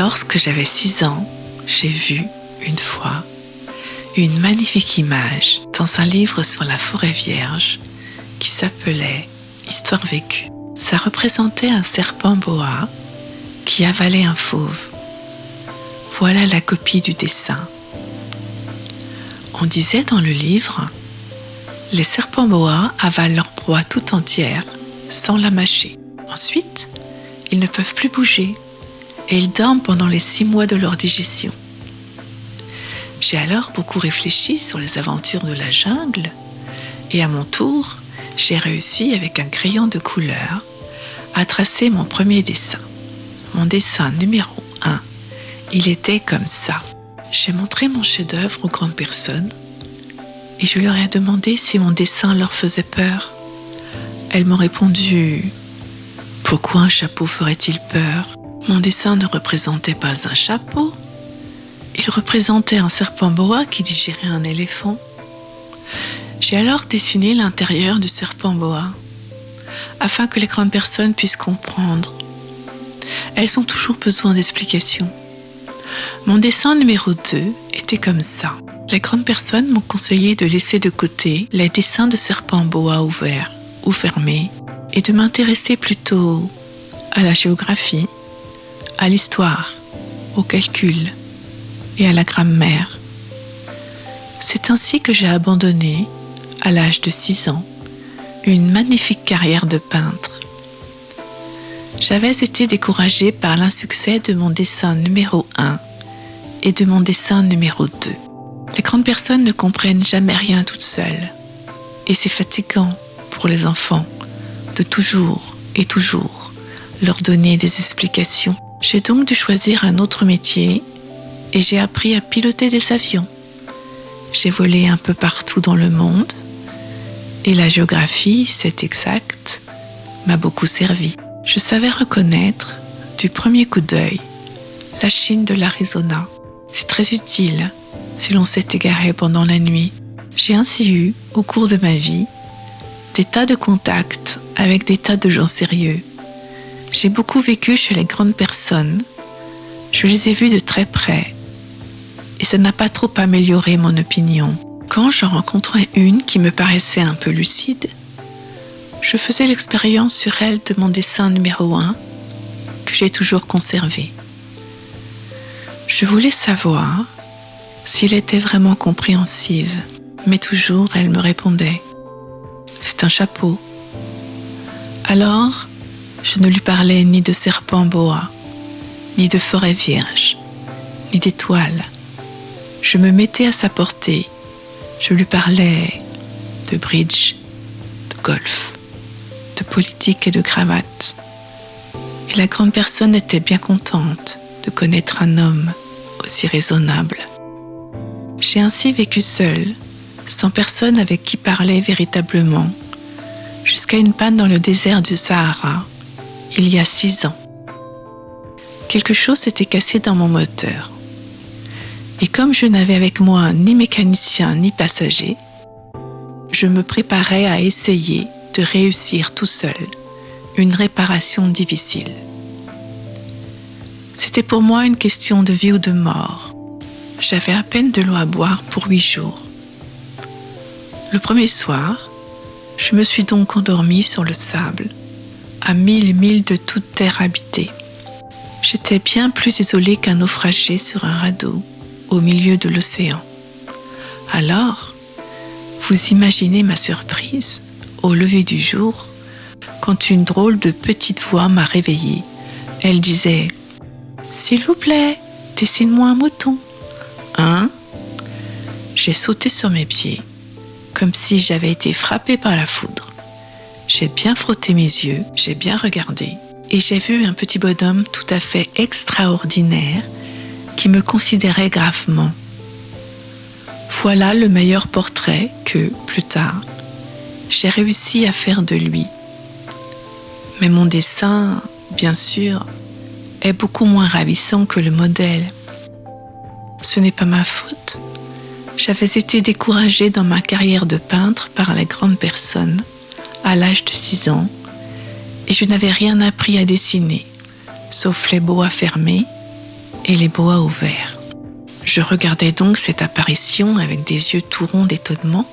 Lorsque j'avais 6 ans, j'ai vu, une fois, une magnifique image dans un livre sur la forêt vierge qui s'appelait « Histoire vécue ». Ça représentait un serpent boa qui avalait un fauve. Voilà la copie du dessin. On disait dans le livre, les serpents boa avalent leur proie tout entière sans la mâcher. Ensuite, ils ne peuvent plus bouger et ils dorment pendant les 6 mois de leur digestion. J'ai alors beaucoup réfléchi sur les aventures de la jungle et à mon tour, j'ai réussi avec un crayon de couleur à tracer mon premier dessin. Mon dessin numéro 1, il était comme ça. J'ai montré mon chef-d'œuvre aux grandes personnes et je leur ai demandé si mon dessin leur faisait peur. Elles m'ont répondu « Pourquoi un chapeau ferait-il peur ?» Mon dessin ne représentait pas un chapeau, il représentait un serpent boa qui digérait un éléphant. J'ai alors dessiné l'intérieur du serpent boa, afin que les grandes personnes puissent comprendre. Elles ont toujours besoin d'explications. Mon dessin numéro 2 était comme ça. Les grandes personnes m'ont conseillé de laisser de côté les dessins de serpents boa ouverts ou fermés et de m'intéresser plutôt à la géographie, à l'histoire, au calcul et à la grammaire. C'est ainsi que j'ai abandonné, à l'âge de 6 ans, une magnifique carrière de peintre. J'avais été découragée par l'insuccès de mon dessin numéro 1 et de mon dessin numéro 2. Les grandes personnes ne comprennent jamais rien toutes seules. Et c'est fatigant pour les enfants de toujours et toujours leur donner des explications. J'ai donc dû choisir un autre métier et j'ai appris à piloter des avions. J'ai volé un peu partout dans le monde et la géographie, c'est exact, m'a beaucoup servi. Je savais reconnaître, du premier coup d'œil, la Chine de l'Arizona. C'est très utile si l'on s'est égaré pendant la nuit. J'ai ainsi eu, au cours de ma vie, des tas de contacts avec des tas de gens sérieux. J'ai beaucoup vécu chez les grandes personnes. Je les ai vus de très près. Et ça n'a pas trop amélioré mon opinion. Quand j'en rencontrais une qui me paraissait un peu lucide, je faisais l'expérience sur elle de mon dessin numéro 1, que j'ai toujours conservé. Je voulais savoir s'il était vraiment compréhensive, mais toujours elle me répondait « C'est un chapeau ». Alors, je ne lui parlais ni de serpent boa, ni de forêt vierge, ni d'étoiles. Je me mettais à sa portée. Je lui parlais de bridge, de golf, de politique et de cravate. Et la grande personne était bien contente de connaître un homme aussi raisonnable. J'ai ainsi vécu seule, sans personne avec qui parler véritablement, jusqu'à une panne dans le désert du Sahara, il y a 6 ans. Quelque chose s'était cassé dans mon moteur. Et comme je n'avais avec moi ni mécanicien ni passager, je me préparais à essayer de réussir tout seul une réparation difficile. C'était pour moi une question de vie ou de mort. J'avais à peine de l'eau à boire pour 8 jours. Le premier soir, je me suis donc endormie sur le sable, à 1000 milles de toute terre habitée. J'étais bien plus isolée qu'un naufragé sur un radeau au milieu de l'océan. Alors, vous imaginez ma surprise au lever du jour quand une drôle de petite voix m'a réveillée. Elle disait « S'il vous plaît, dessine-moi un mouton. » Hein ? J'ai sauté sur mes pieds, comme si j'avais été frappée par la foudre. J'ai bien frotté mes yeux, j'ai bien regardé, et j'ai vu un petit bonhomme tout à fait extraordinaire qui me considérait gravement. Voilà le meilleur portrait que, plus tard, j'ai réussi à faire de lui. Mais mon dessin, bien sûr, est beaucoup moins ravissant que le modèle. Ce n'est pas ma faute. J'avais été découragée dans ma carrière de peintre par les grandes personnes à l'âge de 6 ans et je n'avais rien appris à dessiner, sauf les boas fermés et les boas ouverts. Je regardais donc cette apparition avec des yeux tout ronds d'étonnement.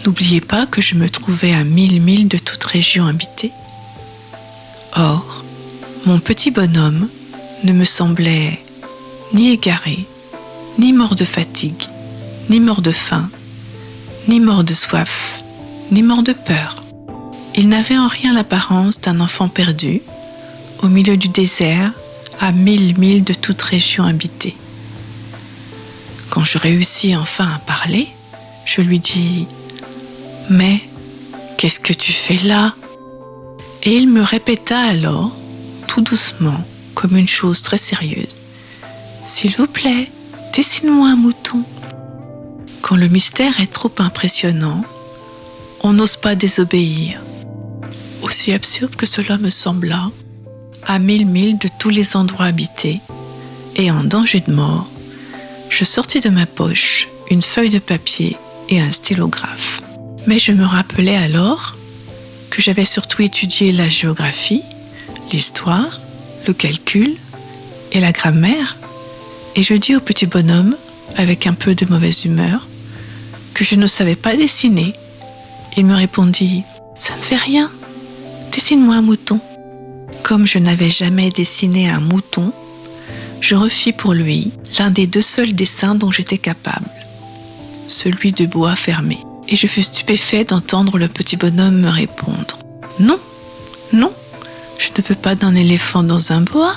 N'oubliez pas que je me trouvais à 1000 milles de toute région habitée. Or, mon petit bonhomme ne me semblait ni égaré, ni mort de fatigue, ni mort de faim, ni mort de soif, ni mort de peur. Il n'avait en rien l'apparence d'un enfant perdu, au milieu du désert, à 1000 milles de toute région habitée. Quand je réussis enfin à parler, je lui dis « Mais qu'est-ce que tu fais là ?» Et il me répéta alors, tout doucement, comme une chose très sérieuse « S'il vous plaît, dessine-moi un mouton. » Quand le mystère est trop impressionnant, on n'ose pas désobéir. Aussi absurde que cela me sembla, à 1000 milles de tous les endroits habités, et en danger de mort, je sortis de ma poche une feuille de papier et un stylographe. Mais je me rappelais alors que j'avais surtout étudié la géographie, l'histoire, le calcul et la grammaire, et je dis au petit bonhomme, avec un peu de mauvaise humeur, que je ne savais pas dessiner. Il me répondit « Ça ne fait rien, dessine-moi un mouton. » Comme je n'avais jamais dessiné un mouton, je refis pour lui l'un des 2 seuls dessins dont j'étais capable, celui de bois fermé. Et je fus stupéfait d'entendre le petit bonhomme me répondre « Non, non, je ne veux pas d'un éléphant dans un boa.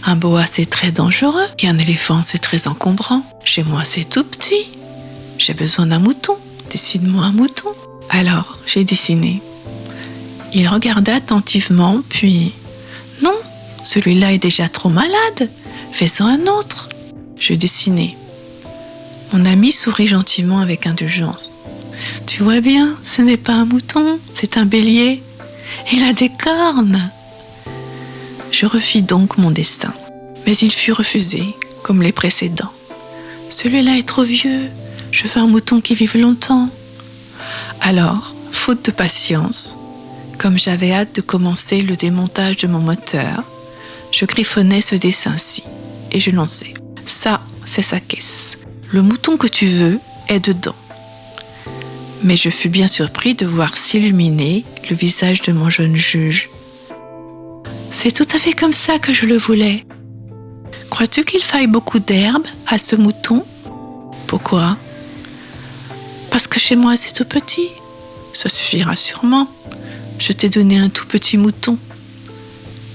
Un boa c'est très dangereux, et un éléphant c'est très encombrant. Chez moi c'est tout petit. J'ai besoin d'un mouton, dessine-moi un mouton. » Alors j'ai dessiné. Il regarda attentivement, puis « Non, celui-là est déjà trop malade, fais-en un autre. » Je dessinai. Mon ami sourit gentiment avec indulgence. « Tu vois bien, ce n'est pas un mouton, c'est un bélier. Il a des cornes. » Je refis donc mon destin, mais il fut refusé, comme les précédents. « Celui-là est trop vieux, je veux un mouton qui vive longtemps. » Alors, faute de patience, comme j'avais hâte de commencer le démontage de mon moteur, je griffonnais ce dessin-ci et je lançais. « Ça, c'est sa caisse. Le mouton que tu veux est dedans. » Mais je fus bien surpris de voir s'illuminer le visage de mon jeune juge. « C'est tout à fait comme ça que je le voulais. Crois-tu qu'il faille beaucoup d'herbe à ce mouton ? » ?»« Pourquoi ? » ?»« Parce que chez moi c'est tout petit. Ça suffira sûrement. Je t'ai donné un tout petit mouton. »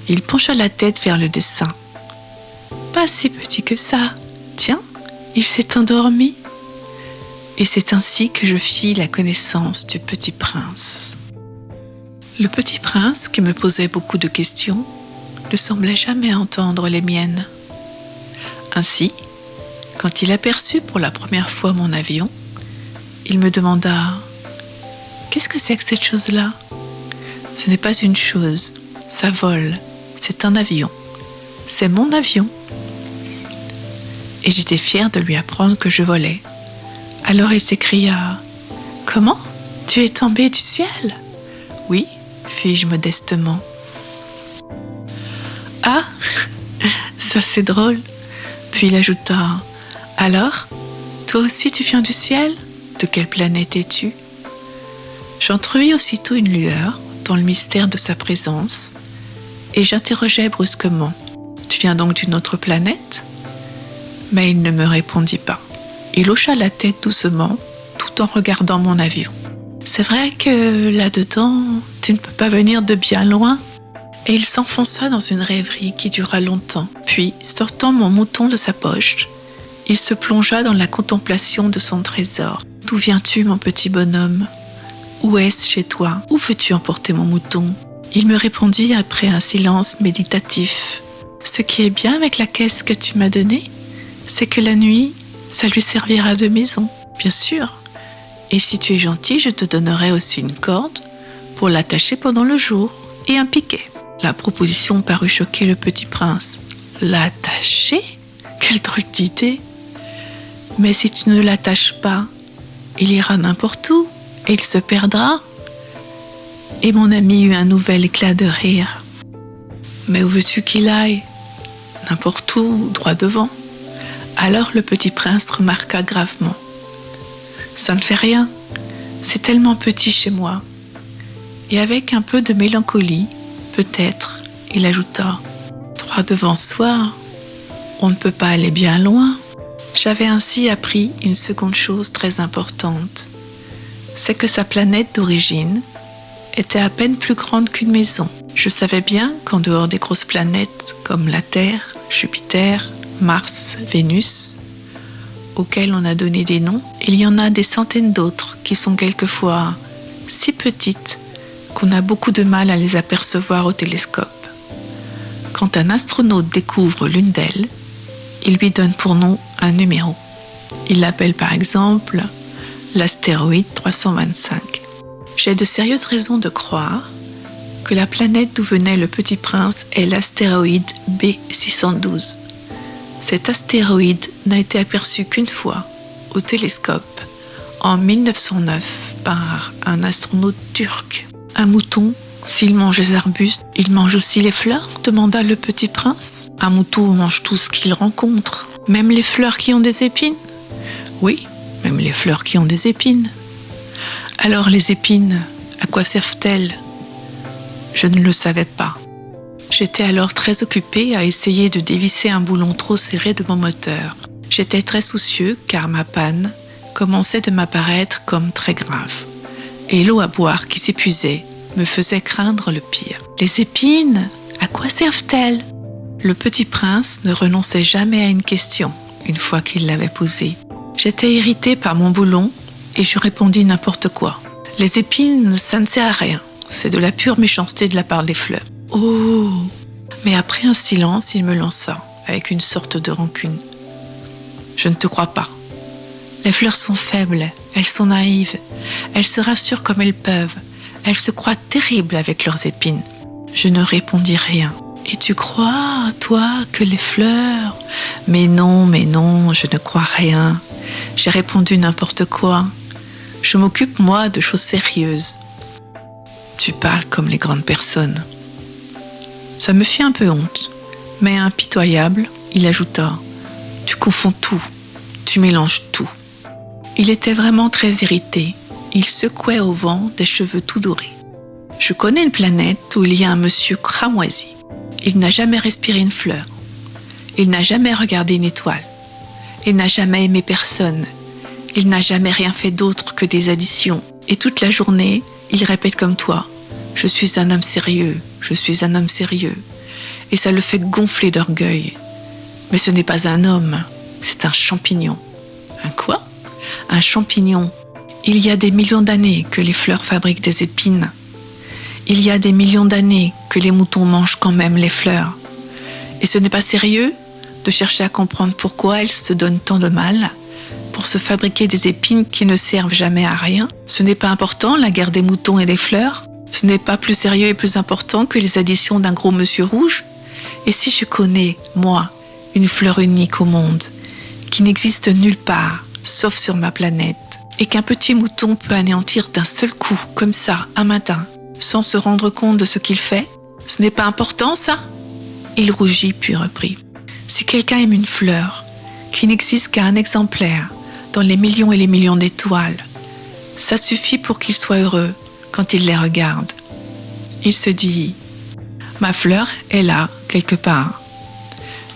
Il pencha la tête vers le dessin. « Pas si petit que ça. Tiens, il s'est endormi. » Et c'est ainsi que je fis la connaissance du petit prince. Le petit prince, qui me posait beaucoup de questions, ne semblait jamais entendre les miennes. Ainsi, quand il aperçut pour la première fois mon avion, il me demanda « Qu'est-ce que c'est que cette chose-là ? » ?»« Ce n'est pas une chose, ça vole, c'est un avion. C'est mon avion. » Et j'étais fière de lui apprendre que je volais. Alors il s'écria « Comment ? Tu es tombé du ciel ?»« Oui, fis-je modestement. »« Ah, ça c'est drôle. » Puis il ajouta « Alors, toi aussi tu viens du ciel ? De quelle planète es-tu » J'entrevis aussitôt une lueur dans le mystère de sa présence et j'interrogeai brusquement « Tu viens donc d'une autre planète ?» Mais il ne me répondit pas. Il hocha la tête doucement, tout en regardant mon avion. « C'est vrai que là-dedans, tu ne peux pas venir de bien loin ?» Et il s'enfonça dans une rêverie qui dura longtemps. Puis, sortant mon mouton de sa poche, il se plongea dans la contemplation de son trésor. « D'où viens-tu, mon petit bonhomme ? Où est-ce chez toi ? Où veux-tu emporter mon mouton ?» Il me répondit après un silence méditatif. « Ce qui est bien avec la caisse que tu m'as donnée, c'est que la nuit, ça lui servira de maison, bien sûr. Et si tu es gentil, je te donnerai aussi une corde pour l'attacher pendant le jour et un piquet. » La proposition parut choquer le petit prince. « L'attacher ? Quelle drôle d'idée ! Mais si tu ne l'attaches pas, il ira n'importe où et il se perdra. » Et mon ami eut un nouvel éclat de rire. « Mais où veux-tu qu'il aille ? n'importe où, droit devant. Alors le petit prince remarqua gravement. Ça ne fait rien, c'est tellement petit chez moi. Et avec un peu de mélancolie, peut-être, il ajouta, droit devant soi, on ne peut pas aller bien loin. J'avais ainsi appris une seconde chose très importante. C'est que sa planète d'origine était à peine plus grande qu'une maison. Je savais bien qu'en dehors des grosses planètes comme la Terre, Jupiter, Mars, Vénus, auxquelles on a donné des noms, il y en a des centaines d'autres qui sont quelquefois si petites qu'on a beaucoup de mal à les apercevoir au télescope. Quand un astronaute découvre l'une d'elles, il lui donne pour nom un numéro. Il l'appelle par exemple l'astéroïde 325. J'ai de sérieuses raisons de croire que la planète d'où venait le petit prince est l'astéroïde B612. Cet astéroïde n'a été aperçu qu'une fois au télescope en 1909 par un astronaute turc. Un mouton, s'il mange les arbustes, il mange aussi les fleurs ? Demanda le petit prince. Un mouton mange tout ce qu'il rencontre, même les fleurs qui ont des épines ? Oui, même les fleurs qui ont des épines. Alors les épines, à quoi servent-elles ? Je ne le savais pas. J'étais alors très occupée à essayer de dévisser un boulon trop serré de mon moteur. J'étais très soucieux car ma panne commençait de m'apparaître comme très grave. Et l'eau à boire qui s'épuisait me faisait craindre le pire. Les épines, à quoi servent-elles ? Le petit prince ne renonçait jamais à une question, une fois qu'il l'avait posée. J'étais irritée par mon boulon et je répondis n'importe quoi. Les épines, ça ne sert à rien. C'est de la pure méchanceté de la part des fleurs. Oh ! Mais après un silence, il me lança, avec une sorte de rancune. Je ne te crois pas. Les fleurs sont faibles, elles sont naïves, elles se rassurent comme elles peuvent, elles se croient terribles avec leurs épines. Je ne répondis rien. Et tu crois, toi, que les fleurs... Mais non, je ne crois rien. J'ai répondu n'importe quoi. Je m'occupe, moi, de choses sérieuses. Tu parles comme les grandes personnes. Ça me fit un peu honte, mais impitoyable, il ajouta « Tu confonds tout, tu mélanges tout ». Il était vraiment très irrité. Il secouait au vent des cheveux tout dorés. Je connais une planète où il y a un monsieur cramoisi. Il n'a jamais respiré une fleur. Il n'a jamais regardé une étoile. Il n'a jamais aimé personne. Il n'a jamais rien fait d'autre que des additions. Et toute la journée, il répète comme toi « Je suis un homme sérieux, je suis un homme sérieux ». Et ça le fait gonfler d'orgueil. Mais ce n'est pas un homme, c'est un champignon. Un quoi ? Un champignon. Il y a des millions d'années que les fleurs fabriquent des épines. Il y a des millions d'années que les moutons mangent quand même les fleurs. Et ce n'est pas sérieux de chercher à comprendre pourquoi elles se donnent tant de mal pour se fabriquer des épines qui ne servent jamais à rien. Ce n'est pas important, la guerre des moutons et des fleurs. Ce n'est pas plus sérieux et plus important que les additions d'un gros monsieur rouge. Et si je connais, moi, une fleur unique au monde, qui n'existe nulle part, sauf sur ma planète, et qu'un petit mouton peut anéantir d'un seul coup, comme ça, un matin, sans se rendre compte de ce qu'il fait, ce n'est pas important, ça ? Il rougit puis reprit. Si quelqu'un aime une fleur, qui n'existe qu'à un exemplaire, dans les millions et les millions d'étoiles, ça suffit pour qu'il soit heureux quand il les regarde. Il se dit « Ma fleur est là, quelque part.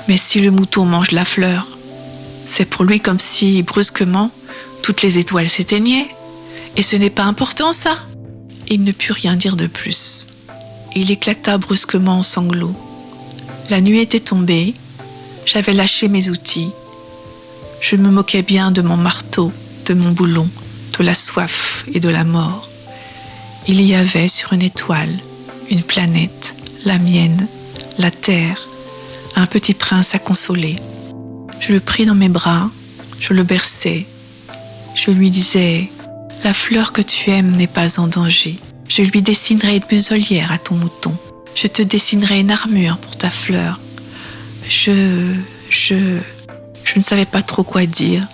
Mais si le mouton mange la fleur, c'est pour lui comme si, brusquement, toutes les étoiles s'éteignaient. Et ce n'est pas important, ça ?» Il ne put rien dire de plus. Il éclata brusquement en sanglots. La nuit était tombée, j'avais lâché mes outils. Je me moquais bien de mon marteau, de mon boulon, de la soif et de la mort. Il y avait sur une étoile, une planète, la mienne, la terre, un petit prince à consoler. Je le pris dans mes bras, je le berçais. Je lui disais « La fleur que tu aimes n'est pas en danger. Je lui dessinerai une muselière à ton mouton. Je te dessinerai une armure pour ta fleur. » Je ne savais pas trop quoi dire.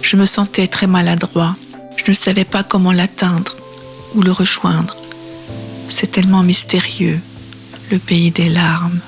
Je me sentais très maladroit. Je ne savais pas comment l'atteindre ou le rejoindre. C'est tellement mystérieux, le pays des larmes.